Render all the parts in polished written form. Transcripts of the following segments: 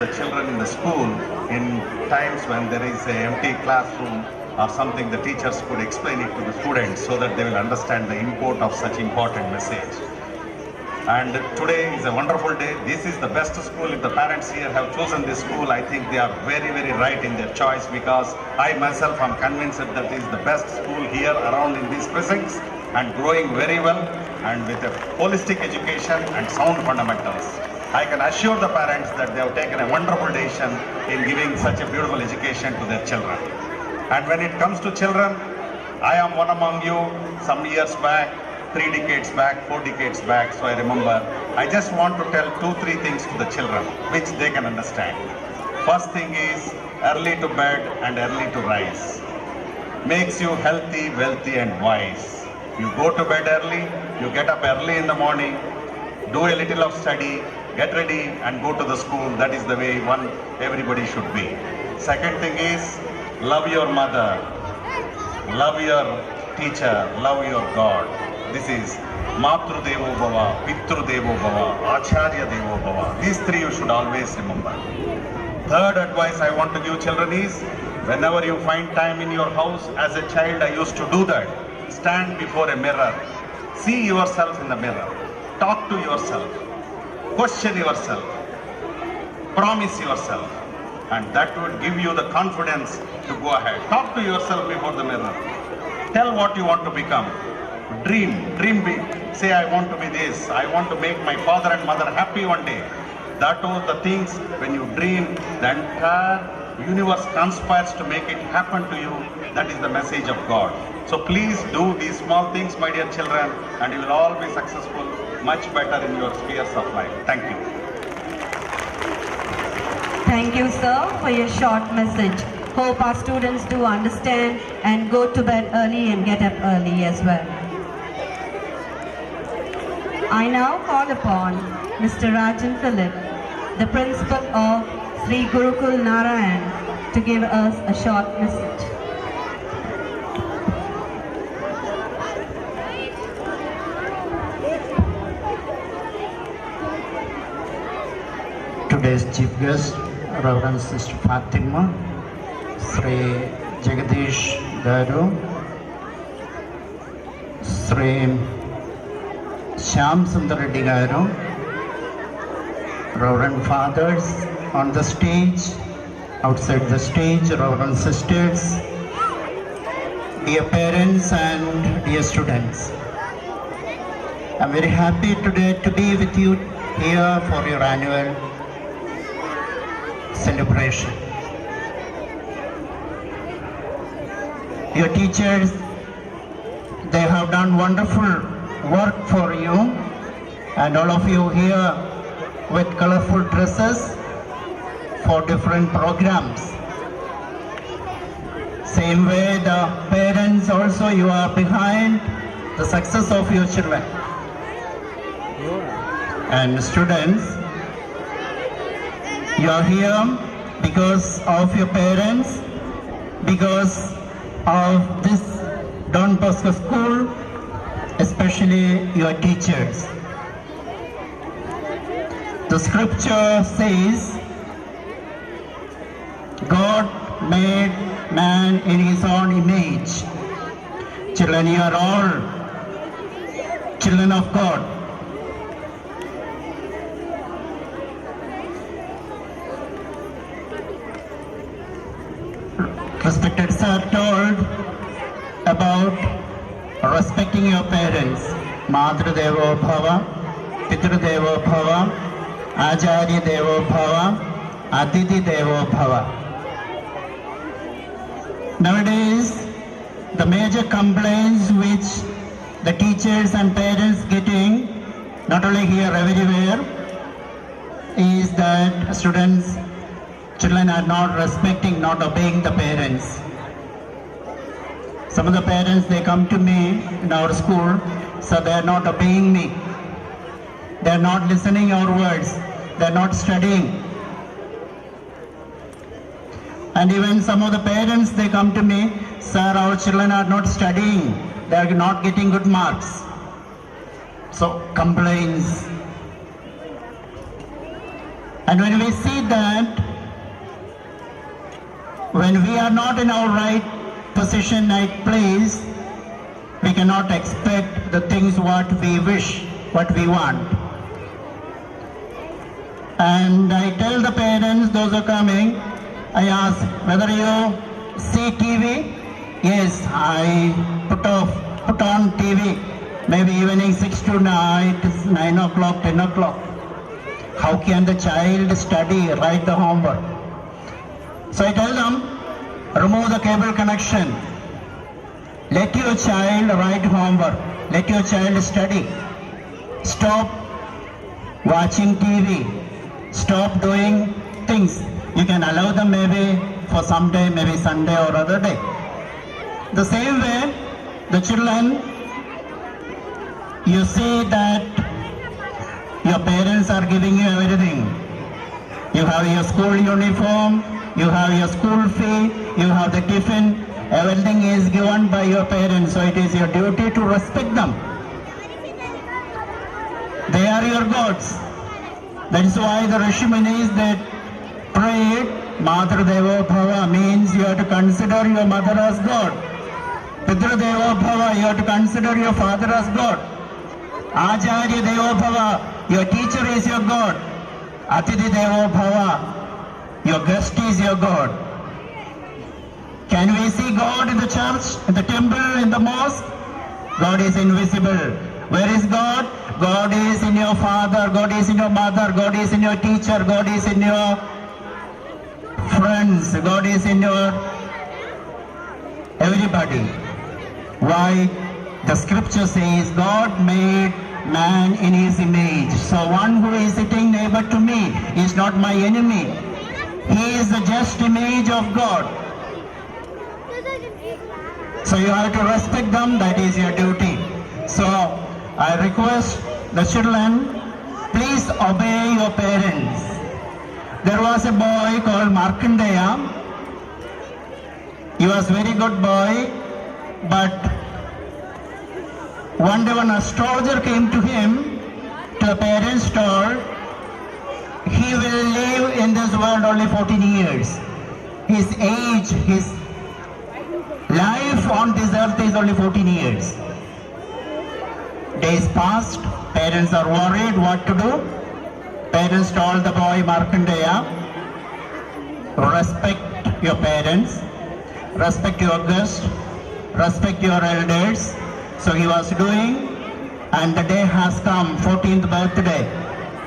the children in the school in times when there is an empty classroom or something, the teachers could explain it to the students so that they will understand the import of such important message. And today is a wonderful day. This is the best school. If the parents here have chosen this school, I think they are very, very right in their choice, because I myself am convinced that it is the best school here around in these precincts and growing very well and with a holistic education and sound fundamentals. I can assure the parents that they have taken a wonderful decision in giving such a beautiful education to their children. And when it comes to children, I am one among you some years back, 3 decades back, 4 decades back, so I remember. I just want to tell 2-3 things to the children which they can understand. First thing is early to bed and early to rise. Makes you healthy, wealthy and wise. You go to bed early, you get up early in the morning, do a little of study, get ready and go to the school. That is the way everybody should be. Second thing is love your mother, love your teacher, love your God. This is Matru Devo Bhava, Pitru Devo Bhava, Acharya Devo Bhava. These 3 you should always remember. Third advice I want to give children is, whenever you find time in your house, as a child I used to do that. Stand before a mirror, see yourself in the mirror, talk to yourself, question yourself, promise yourself, and that would give you the confidence to go ahead. Talk to yourself before the mirror. Tell what you want to become. Dream big. Say, I want to be this. I want to make my father and mother happy one day. That are the things, when you dream, the entire universe conspires to make it happen to you. That is the message of God. So please do these small things, my dear children, and you will all be successful, much better in your spheres of life. Thank you. Thank you, sir, for your short message. Hope our students do understand and go to bed early and get up early as well. I now call upon Mr. Rajan Philip, the principal of Sri Gurukul Narayan, to give us a short message. Today's chief guest, Reverend Sister Fatima, Sri Jagadish Garu, Sri Shyam Sundar Reddy Garu, Reverend Fathers on the stage, outside the stage, Reverend Sisters, dear parents and dear students. I'm very happy today to be with you here for your annual celebration. Your teachers, they have done wonderful work for you, and all of you here with colorful dresses for different programs. Same way the parents also, you are behind the success of your children. And students, you are here because of your parents, because of this Don Bosco School, especially your teachers. The scripture says, God made man in his own image. Children, you are all children of God. Respected sir told about respecting your parents. Madru Devo Bhava, Pitru Devo Bhava, Acharya Devo Bhava, Aditi Devo Bhava. Nowadays, the major complaints which the teachers and parents getting, not only here, everywhere, is that children are not respecting, not obeying the parents. Some of the parents, they come to me in our school, so they are not obeying me. They are not listening our words. They are not studying. And even some of the parents, they come to me, sir, our children are not studying. They are not getting good marks. So complaints. And when we see that, when we are not in our right position, right place, we cannot expect the things what we wish, what we want. And I tell the parents, those who are coming, I ask whether you see TV. Yes, I put on TV, maybe evening 6 to night, 9 o'clock, 10 o'clock. How can the child study, write the homework? So I tell them, remove the cable connection. Let your child write homework. Let your child study. Stop watching TV. Stop doing things. You can allow them maybe for some day, maybe Sunday or other day. The same way, the children, you see that your parents are giving you everything. You have your school uniform, you have your school fee, you have the tiffin, everything is given by your parents, so it is your duty to respect them. They are your gods. That is why the Rishi Munis that prayed, Matra Devo Bhava, means you have to consider your mother as God. Pitra Devo Bhava, you have to consider your father as God. Acharya Devo Bhava, your teacher is your God. Atithi Devo Bhava, your guest is your God. Can we see God in the church, in the temple, in the mosque? God is invisible. Where is God? God is in your father, God is in your mother, God is in your teacher, God is in your friends, God is in your everybody. Why? The scripture says God made man in his image. So one who is sitting neighbor to me is not my enemy. He is the just image of God. So you have to respect them, that is your duty. So I request the children, please obey your parents. There was a boy called Markandeya. He was a very good boy, but one day when an astrologer came to him, to a parents told, he will live in this world only 14 years. His age, his life on this earth is only 14 years. Days passed, parents are worried what to do. Parents told the boy Markandeya, respect your parents, respect your guests, respect your elders. So he was doing, and the day has come, 14th birthday.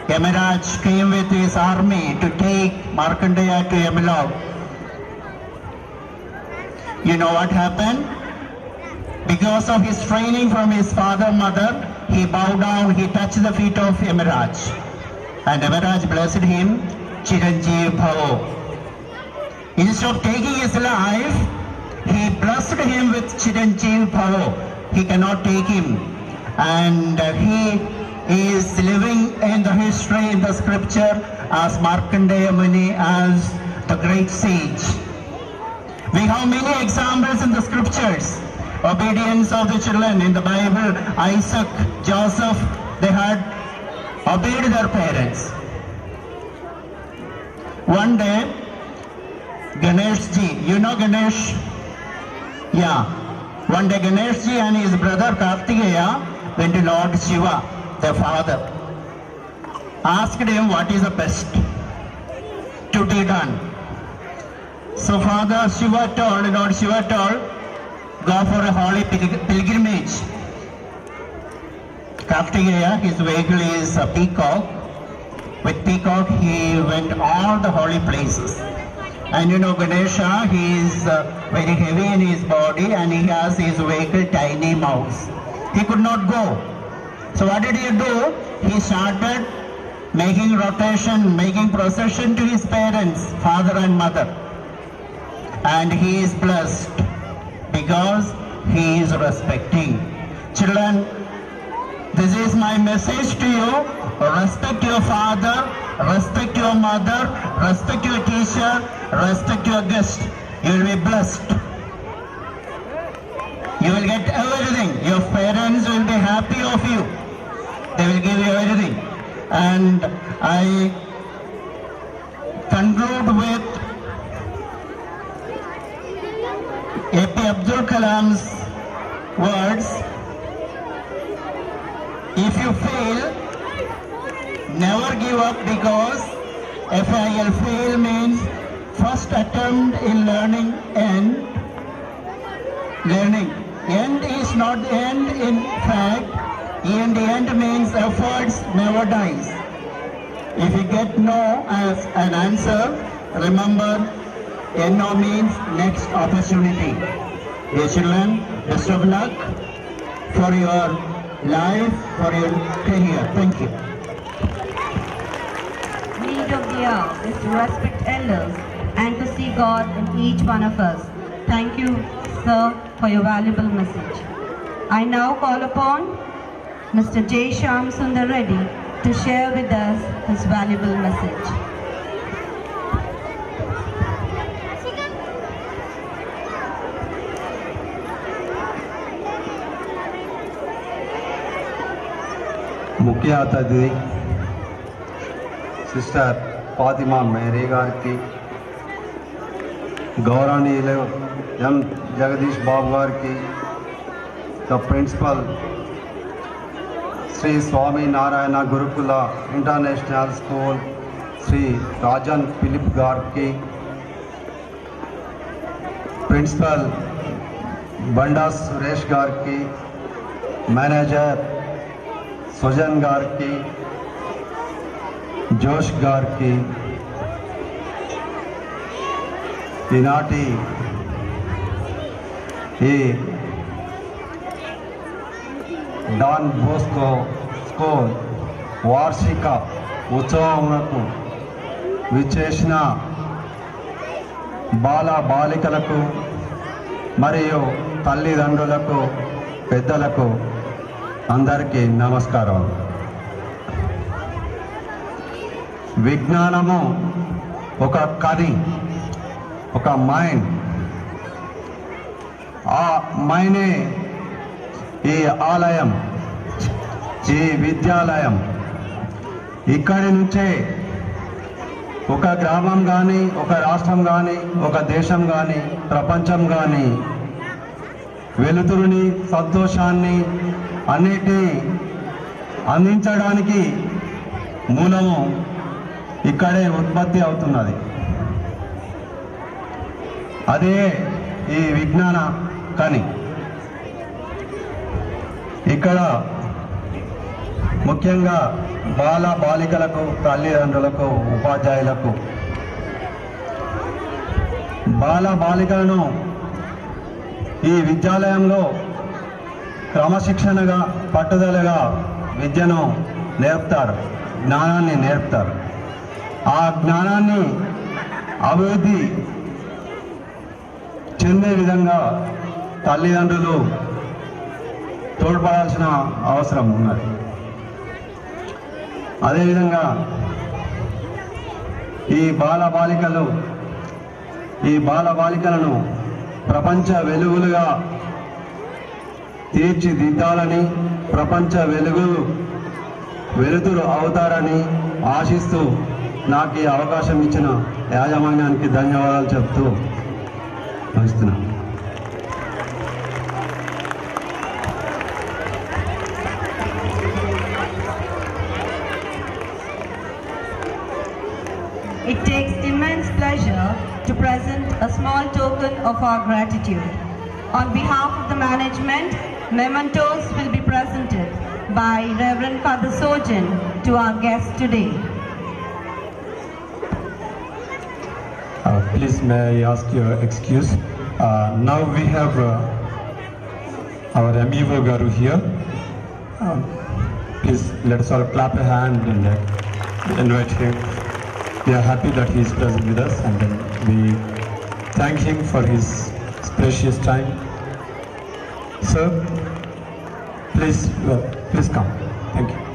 Yamaraj came with his army to take Markandeya to Yamalok. You know what happened? Because of his training from his father, mother, he bowed down, he touched the feet of Yamaraj. And Yamaraj blessed him, Chiranjeev Bhavo. Instead of taking his life, he blessed him with Chiranjeev Bhavo. He cannot take him. And he is living in the history, in the scripture, as Markandeya Muni, as the great sage. We have many examples in the scriptures. Obedience of the children in the Bible, Isaac, Joseph, they had obeyed their parents. One day, Ganesh ji, you know Ganesh? Yeah. One day Ganesh ji and his brother Kartikeya went to Lord Shiva, their father. Asked him what is the best to be done. So Father Shiva told, Lord Shiva told, go for a holy pilgrimage. Kartikeya, his vehicle is a peacock. With peacock he went all the holy places. And you know Ganesha, he is very heavy in his body and he has his vehicle tiny mouse. He could not go. So what did he do? He started making rotation, making procession to his parents, father and mother. And he is blessed because he is respecting. Children, this is my message to you. Respect your father, respect your mother, respect your teacher, respect your guest. You will be blessed. You will get everything. Your parents will be happy of you. They will give you everything. And I conclude with A.P. Abdul Kalam's words. If you fail, never give up, because FIL fail means first attempt in learning and learning. End is not the end. In fact, in the end means efforts never dies. If you get no as an answer, remember no means next opportunity. Dear children, best of luck for your life, for your career. Thank you. Need of the hour is to respect elders and to see God in each one of us. Thank you, sir, for your valuable message. I now call upon Mr. J. Shyam Sundar Reddy to share with us his valuable message. ముఖ్య అతిథి sister Fatima Mary గారికి, గౌరవనీయులు ఎం జగదీష్ బాబు గారికి, the principal Shri Swami Narayana Gurukula international school Shri Rajan Philip గారికి, principal Banda Suresh గారికి, manager Sujan గారికి, జోష్ గారికి, ఈనాటి ఈ డాన్ బోస్కో స్కూల్ వార్షిక ఉత్సవములకు విచ్చేసిన బాల బాలికలకు మరియు తల్లిదండ్రులకు, పెద్దలకు అందరికీ నమస్కారం. విజ్ఞానము ఒక కని, ఒక మైండ్. ఆ మైనే ఈ ఆలయం, ఈ విద్యాలయం. ఇక్కడి నుంచే ఒక గ్రామం కానీ, ఒక రాష్ట్రం కానీ, ఒక దేశం కానీ, ప్రపంచం కానీ వెలుతురుని, సంతోషాన్ని అన్నిటినీ అందించడానికి మూలము ఇక్కడే ఉత్పత్తి అవుతున్నది. అదే ఈ విజ్ఞాన కని. ఇక్కడ ముఖ్యంగా బాల బాలికలకు, తల్లిదండ్రులకు, ఉపాధ్యాయులకు, బాల బాలికలను ఈ విద్యాలయంలో క్రమశిక్షణగా, పట్టుదలగా విద్యను నేర్పుతారు, జ్ఞానాన్ని నేర్పుతారు. ఆ జ్ఞానాన్ని అభివృద్ధి చెందే విధంగా తల్లిదండ్రులు తోడ్పడాల్సిన అవసరం ఉన్నది. అదేవిధంగా ఈ బాల బాలికలను ప్రపంచ వెలుగులుగా తీర్చిదిద్దాలని, ప్రపంచ వెలుతురు అవుతారని ఆశిస్తూ నాకు ఈ అవకాశం ఇచ్చిన యాజమాన్యానికి ధన్యవాదాలు చెప్తూ ముగిస్తున్నాను. It takes immense pleasure to present a small token of our gratitude. On behalf of the management, mementos will be presented by Reverend Father Sojan to our guests today. Please may I ask your excuse. Now we have our MEO Garu here. Please let us all clap a hand and invite him. We are happy that he is present with us, and then we thank him for his precious time. Sir, please come. Thank you.